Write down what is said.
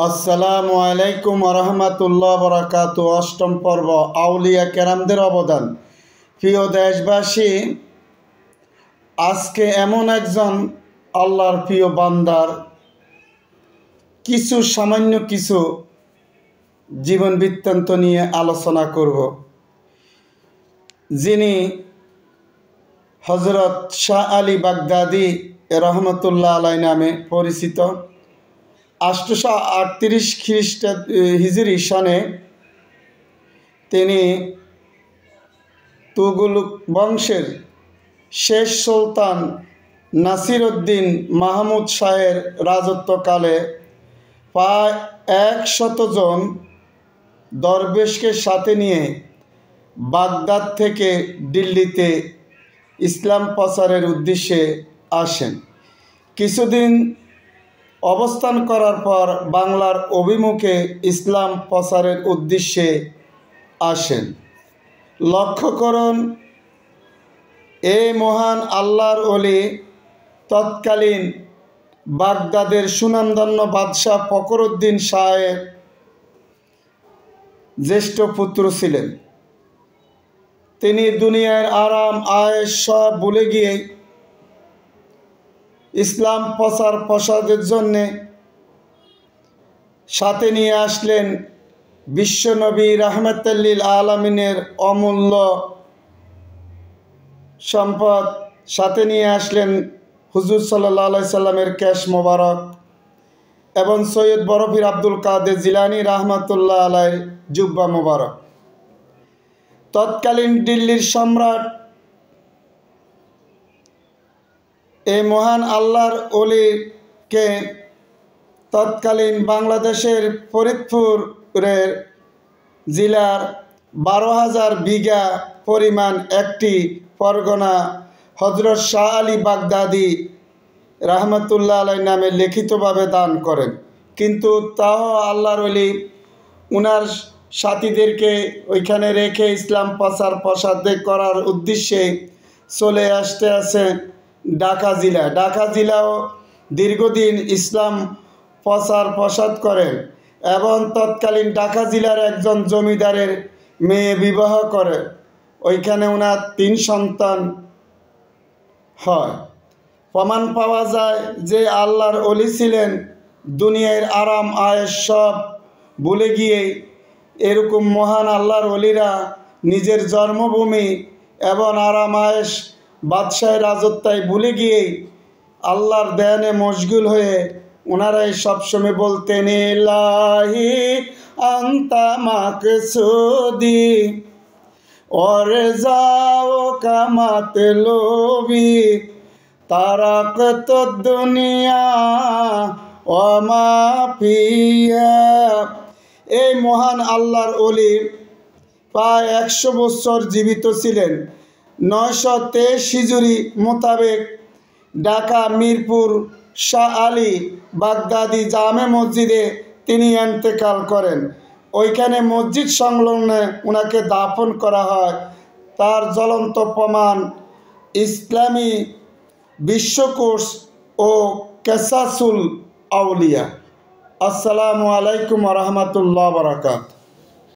আসসালামু আলাইকুম রহমতুল্লাহ বরাকাতু। অষ্টম পর্ব আউলিয়া কেরামদের অবদান। প্রিয় দেশবাসী, আজকে এমন একজন আল্লাহর প্রিয় বান্দার সামান্য কিছু জীবন বৃত্তান্ত নিয়ে আলোচনা করব, যিনি হজরত শাহ আলী বাগদাদি রহমতুল্লাহ আলাই নামে পরিচিত। 838 খ্রিস্টাব্দ হিজরি সনে তিনি তুগলক বংশের শেষ সুলতান নাসিরউদ্দিন মাহমুদ শাহের রাজত্বকালে প্রায় 100 জন দরবেশকে সাথে নিয়ে বাগদাদ থেকে দিল্লিতে ইসলাম প্রচারের উদ্দেশ্যে আসেন। কিছুদিন অবস্থান করার পর বাংলার অভিমুখে ইসলাম প্রচারের উদ্দেশ্যে আসেন। লক্ষ্য করুন, এই মহান আল্লাহর ওলি তৎকালীন বাগদাদের সুনামধন্য বাদশাহ ফখরুদ্দিন শাহের জ্যেষ্ঠ পুত্র ছিলেন। তিনি দুনিয়ার আরাম আয়েশ সব ভুলে গিয়ে ইসলাম প্রচার প্রসারের জন্যে সাথে নিয়ে আসলেন বিশ্বনবী রাহমাতুল্লিল আলামিনের অমূল্য সম্পদ। সাথে নিয়ে আসলেন হুজুর সাল্লাল্লাহু আলাইহি সাল্লামের কেশ মোবারক এবং সৈয়দ বরফির আব্দুল কাদের জিলানী রাহমাতুল্লাহ আলাইহির জুব্বা মোবারক। তৎকালীন দিল্লির সম্রাট এই মহান আল্লাহর ওলিকে তৎকালীন বাংলাদেশের ফরিদপুরের জেলার 12,000 বিঘা পরিমাণ একটি পরগনা হজরত শাহ আলী বাগদাদি রহমতুল্লাহ আলাইহি নামে লিখিতভাবে দান করেন। কিন্তু তাও আল্লাহর ওলি উনার সাথীদেরকে ওইখানে রেখে ইসলাম প্রচার প্রসার করার উদ্দেশ্যে চলে আসছে ঢাকা জেলা। ঢাকা জেলাও দীর্ঘদিন ইসলাম প্রচার প্রসার করেন এবং তৎকালীন ঢাকা জেলার একজন জমিদারের মেয়ে বিবাহ করে ওইখানে ওনার 3 সন্তান হয়। প্রমাণ পাওয়া যায় যে আল্লাহর ওলি ছিলেন দুনিয়ার আরাম আয়েশ সব ভুলে গিয়ে এরকম মহান আল্লাহর ওলিরা নিজের জন্মভূমি এবং আরাম আয়েশ বাদশাহের রাজত্বই ভুলে গিয়ে আল্লাহর ধ্যানে মশগুল হয়ে ওনারাই সবসময় বলতেন, ইলাহি আনতা মাকসুদি ওরে যাও কামাতে লোবি তারাকত দুনিয়া ও মা ফিহা। এই মহান আল্লাহর ওলি প্রায় 100 বছর জীবিত ছিলেন। 923 হিজরি মোতাবেক ঢাকা মিরপুর শাহ আলী বাগদাদি জামে মসজিদে তিনি ইন্তেকাল করেন। ওইখানে মসজিদ সংলগ্নে ওনাকে দাফন করা হয়। তার জ্বলন্ত প্রমাণ ইসলামী বিশ্বকোষ ও কেসাসুল আউলিয়া। আসসালামু আলাইকুম রহমতুল্লাহ বরকাত।